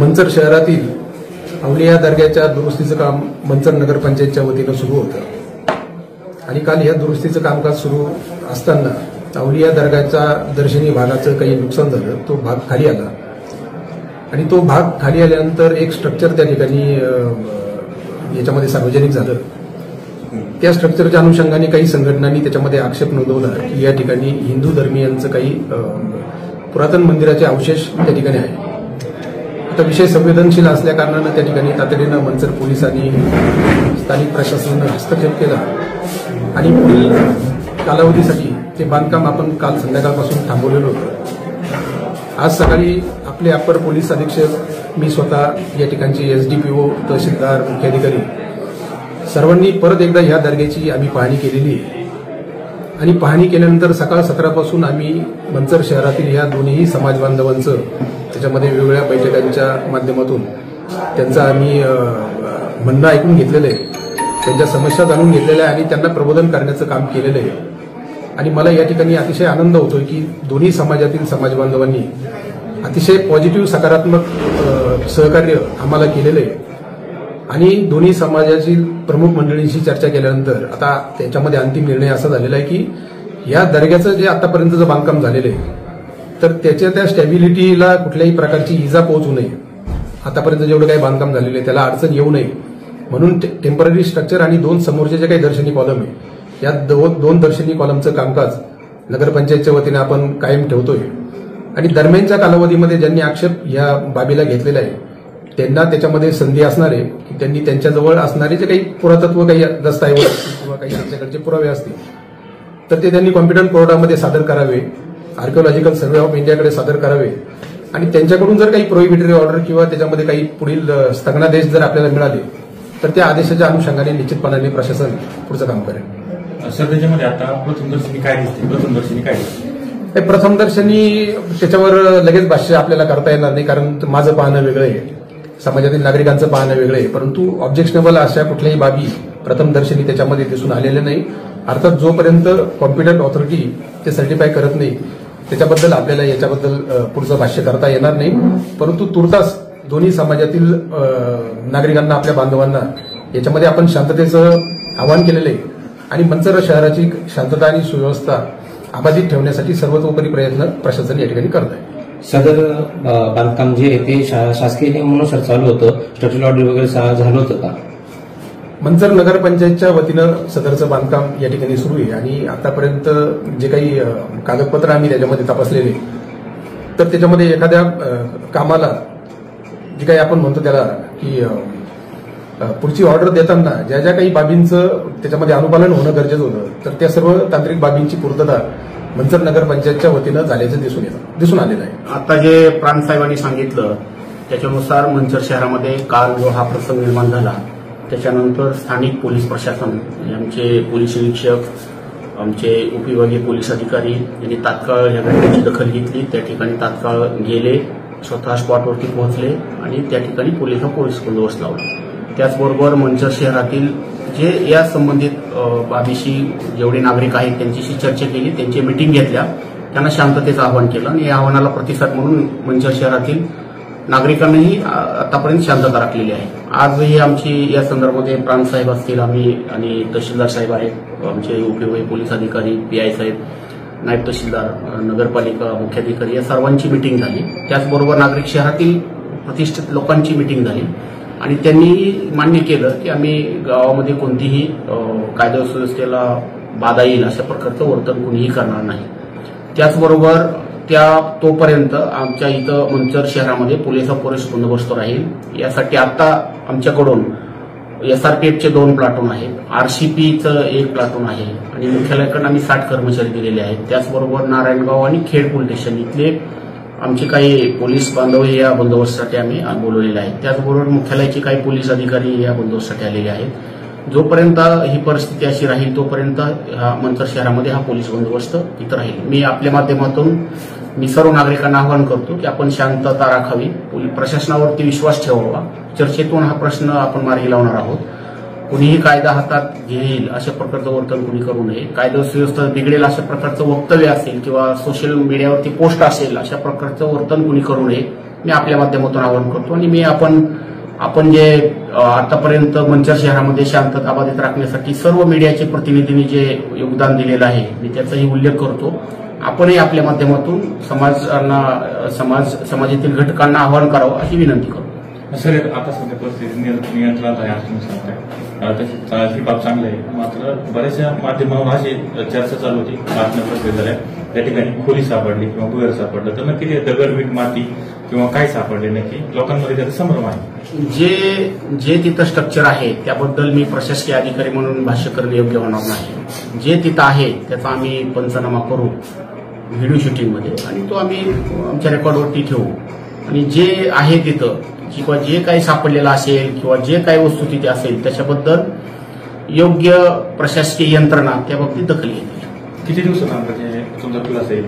मंचर शहरातील अवलिया दर्ग्याच्या दुरुस्तीचं काम मंचर नगरपंचायतच्या वतीनं सुरू होतं आणि काल या दुरुस्तीचं कामकाज सुरू असताना अवलिया दर्ग्याच्या दर्शनी भागाचं काही नुकसान झालं. तो भाग खाली आला आणि तो भाग खाली आल्यानंतर एक स्ट्रक्चर त्या ठिकाणी याच्यामध्ये सार्वजनिक झालं. त्या स्ट्रक्चरच्या अनुषंगाने काही संघटनांनी त्याच्यामध्ये आक्षेप नोंदवला की या ठिकाणी हिंदू धर्मीयांचं काही पुरातन मंदिराचे अवशेष त्या ठिकाणी आहे. आता विषय संवेदनशील असल्या कारणानं त्या ठिकाणी तातडीनं मंचर पोलिसांनी स्थानिक प्रशासनानं हस्तक्षेप केला आणि पुढील कालावधीसाठी ते बांधकाम आपण काल संध्याकाळपासून थांबवलेलं होतं. आज सकाळी आपले अप्पर पोलीस अधीक्षक, मी स्वतः, या ठिकाणचे एसडीपीओ, तहसीलदार, मुख्याधिकारी सर्वांनी परत एकदा ह्या दर्ग्याची आम्ही पाहणी केलेली आहे आणि पाहणी केल्यानंतर सकाळ 17 पासून आम्ही मंचर शहरातील या दोन्ही समाज बांधवांचं त्याच्यामध्ये वेगवेगळ्या बैठकांच्या माध्यमातून त्यांचं आम्ही म्हणणं ऐकून घेतलेलं आहे, त्यांच्या समस्या जाणून घेतलेल्या आहे आणि त्यांना प्रबोधन करण्याचं काम केलेलं आहे. आणि मला या ठिकाणी अतिशय आनंद होतोय की दोन्ही समाजातील समाज बांधवांनी अतिशय पॉझिटिव्ह सकारात्मक सहकार्य आम्हाला केलेलं आहे आणि दोन्ही समाजातील प्रमुख मंडळींशी चर्चा केल्यानंतर आता त्याच्यामध्ये अंतिम निर्णय असा झालेला आहे की या दर्ग्याचं जे आतापर्यंतचं बांधकाम झालेलं आहे तर त्याच्या त्या स्टॅबिलिटीला कुठल्याही प्रकारची इजा पोहोचू नये, आतापर्यंत जेवढं काही बांधकाम झालेलं आहे त्याला अडचण येऊ नये म्हणून टेम्पररी स्ट्रक्चर आणि दोन समोरचे जे काही दर्शनी कॉलम आहे या दोन दर्शनी कॉलमचं कामकाज नगरपंचायतच्या वतीने आपण कायम ठेवतोय. आणि दरम्यानच्या कालावधीमध्ये ज्यांनी आक्षेप या बाबीला घेतलेला आहे त्यांना त्याच्यामध्ये संधी असणार आहे की त्यांनी त्यांच्याजवळ असणारे जे काही पुरातत्व काही दस्तऐवज किंवा काही त्यांच्याकडचे पुरावे असतील तर ते त्यांनी कॉम्पिटंट कोर्टामध्ये सादर करावे, आर्किओलॉजिकल सर्व्हे ऑफ इंडियाकडे सादर करावे आणि त्यांच्याकडून जर काही प्रोहिबिटरी ऑर्डर किंवा त्याच्यामध्ये काही पुढील स्थगनादेश जर आपल्याला मिळाले तर त्या आदेशाच्या अनुषंगाने निश्चितपणाने प्रशासन पुढचं काम करेल. सर, त्याच्यामध्ये आता प्रथमदर्शनी काय दिसते? प्रथमदर्शनी त्याच्यावर लगेच भाष्य आपल्याला करता येणार नाही कारण माझं पाहणं वेगळं आहे, समाजातील नागरिकांचं पाहणं वेगळं आहे. परंतु ऑब्जेक्शनेबल अशा कुठल्याही बाबी प्रथमदर्शनी त्याच्यामध्ये दिसून आलेल्या नाही. अर्थात जोपर्यंत कॉम्पिटंट ऑथॉरिटी ते सर्टिफाय करत नाही त्याच्याबद्दल आपल्याला याच्याबद्दल पुढचं भाष्य करता येणार नाही. परंतु तुर्तास दोन्ही समाजातील नागरिकांना, आपल्या बांधवांना याच्यामध्ये आपण शांततेचं आवाहन केलेलं आहे आणि मंचर शहराची शांतता आणि सुव्यवस्था अबाधित ठेवण्यासाठी सर्वतोपरी प्रयत्न प्रशासन या ठिकाणी करत आहे. सदर बांधकाम जे आहे ते शासकीय नियमानुसार चालू होतं, स्ट्रक्चरल ऑर्डर वगैरे झालं होतं का? मंचर नगरपंचायतच्या वतीनं सदरचं बांधकाम या ठिकाणी सुरू आहे आणि आतापर्यंत जे काही कागदपत्र आम्ही त्याच्यामध्ये तपासलेले तर त्याच्यामध्ये एखाद्या कामाला जे काही आपण म्हणतो त्याला की पुढची ऑर्डर देताना ज्या ज्या काही बाबींचं त्याच्यामध्ये अनुपालन होणं गरजेचं होतं तर त्या सर्व तांत्रिक बाबींची पूर्तता मंचर नगरपंचायतच्या वतीनं झाल्याचं दिसून आलेलं आहे. आता जे प्रांतसाहेबांनी सांगितलं त्याच्यानुसार मंचर शहरामध्ये काल जो हा प्रसंग निर्माण झाला त्याच्यानंतर स्थानिक पोलीस प्रशासन, आमचे पोलीस निरीक्षक, आमचे उपविभागीय पोलीस अधिकारी यांनी तात्काळ या घटनेची दखल घेतली. त्या ठिकाणी तात्काळ गेले, स्वतः स्पॉटवरती पोहोचले आणि त्या ठिकाणी पोलीस बंदोबस्त लावला. त्याचबरोबर मंचर शहरातील जे या संबंधित बाबीशी जेवढे नागरिक आहेत त्यांच्याशी चर्चा केली, त्यांची मिटिंग घेतल्या, त्यांना शांततेचं आवाहन केलं आणि या आव्हानाला प्रतिसाद म्हणून मंचर शहरातील नागरिकांनीही आतापर्यंत शांतता राखलेली आहे. आजही आमची या संदर्भामध्ये प्रांतसाहेब असतील, आम्ही आणि तहसीलदार साहेब आहेत, आमचे उपविभागीय पोलीस अधिकारी, पीआय साहेब, नायब तहसीलदार, नगरपालिका मुख्याधिकारी या सर्वांची मिटिंग झाली. त्याचबरोबर नागरिक शहरातील प्रतिष्ठित लोकांची मिटिंग झाली आणि त्यांनी मान्य केलं की आम्ही गावामध्ये कोणतीही कायदा सुव्यवस्थेला बाधा येईल अशा प्रकारचं वर्तन कुणीही करणार नाही. त्याचबरोबर तोपर्यंत आमच्या इथं मंचर शहरामध्ये पोलीस बंदोबस्त राहील. यासाठी आता आमच्याकडून SRPFचे 2 प्लाटून आहेत, RCPचं 1 प्लाटून आहे आणि मुख्यालयाकडून आम्ही 60 कर्मचारी दिलेले आहेत. त्याचबरोबर नारायणगाव आणि खेड पोलीस स्टेशन इथले आमचे काही पोलीस बांधव या बंदोबस्तासाठी आम्ही बोलवलेले आहेत. त्याचबरोबर मुख्यालयाचे काही पोलीस अधिकारी या बंदोबस्तासाठी आलेले आहेत. जोपर्यंत ही परिस्थिती अशी राहील तोपर्यंत मंचर शहरामध्ये हा पोलीस बंदोबस्त इथं राहील. मी आपल्या माध्यमातून सर्व नागरिकांना आवाहन करतो की आपण शांतता राखावी, प्रशासनावरती विश्वास ठेवावा. चर्चेतून हा प्रश्न आपण मार्गी लावणार आहोत. कुणीही कायदा हातात घेईल अशा प्रकारचं वर्तन कुणी करू नये. कायदा सुव्यवस्था बिघडेल अशा प्रकारचं वक्तव्य असेल किंवा सोशल मीडियावरती पोस्ट असेल अशा प्रकारचं वर्तन कुणी करू नये. मी आपल्या माध्यमातून आवाहन करतो. आणि मी आपण जे आतापर्यंत मंचर शहरामध्ये शांतता बाधित राखण्यासाठी सर्व मीडियाचे प्रतिनिधींनी जे योगदान दिलेलं आहे मी त्याचाही उल्लेख करतो. आपणही आपल्या माध्यमातून समाजातील घटकांना आवाहन करावं अशी विनंती करतो. सर आता सध्या परिस्थिती नियंत्रणात आहे असं तुम्ही सांगताय, तशी ही बाब चांगली आहे. मात्र बऱ्याचशा माध्यमांवर अशी चर्चा चालू होती, बातम्या प्रसिद्ध झाल्या, त्या ठिकाणी खोली सापडली किंवा भुयार सापडलं तर नक्की ते दगड मीठ माती किंवा काय सापडले नक्की लोकांमध्ये त्याचा संभ्रम आहे. जे तिथं स्ट्रक्चर आहे त्याबद्दल मी प्रशासकीय अधिकारी म्हणून भाष्य करणे योग्य होणार नाही. जे तिथं आहे त्याचा आम्ही पंचनामा करू व्हिडिओ शूटिंगमध्ये आणि तो आम्ही आमच्या रेकॉर्डवरती ठेवू. आणि जे आहे तिथं किंवा जे काही सापडलेलं असेल किंवा जे काही वस्तू तिथे असेल त्याच्याबद्दल योग्य प्रशासकीय यंत्रणा त्या बाबतीत दखल घेतील. किती दिवसात तुमचा खुलासा येईल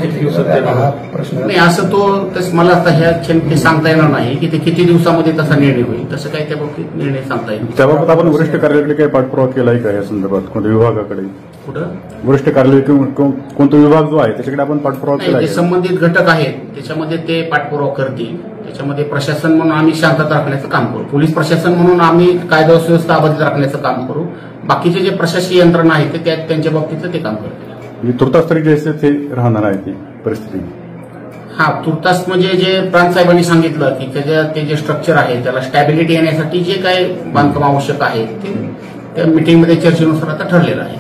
किती दिवसात हा प्रश्न नाही असं तसं मला आता ह्या ते सांगता येणार नाही की ते किती दिवसामध्ये तसा निर्णय होईल. तसं काही त्या बाबतीत निर्णय सांगता येईल. त्याबाबत आपण वरिष्ठ कार्यालयाकडे काही पाठपुरावा केलाय का या संदर्भात कोणत्या विभागाकडे? कुठं वरिष्ठ कार्यालय कोणता विभाग जो आहे त्याच्याकडे आपण पाठपुरावा नाही, केलाय जे का? संबंधित घटक आहेत त्याच्यामध्ये ते पाठपुरावा करतील. त्याच्यामध्ये प्रशासन म्हणून आम्ही शांतता राखण्याचं काम करू, पोलीस प्रशासन म्हणून आम्ही कायदा सुव्यवस्था अबाधित राखण्याचं काम करू. बाकीचे जे प्रशासकीय यंत्रणा आहेत ते त्यांच्या बाबतीतलं ते काम करतील. म्हणजे तुर्तास तरी जे ते राहणार आहे ती परिस्थिती. हा तुर्तास म्हणजे जे प्रांत साहेबांनी सांगितलं की ते जे स्ट्रक्चर आहे त्याला स्टॅबिलिटी येण्यासाठी जे काही बांधकाम आवश्यक आहे ते त्या मिटिंगमध्ये चर्चेनुसार आता ठरलेलं आहे.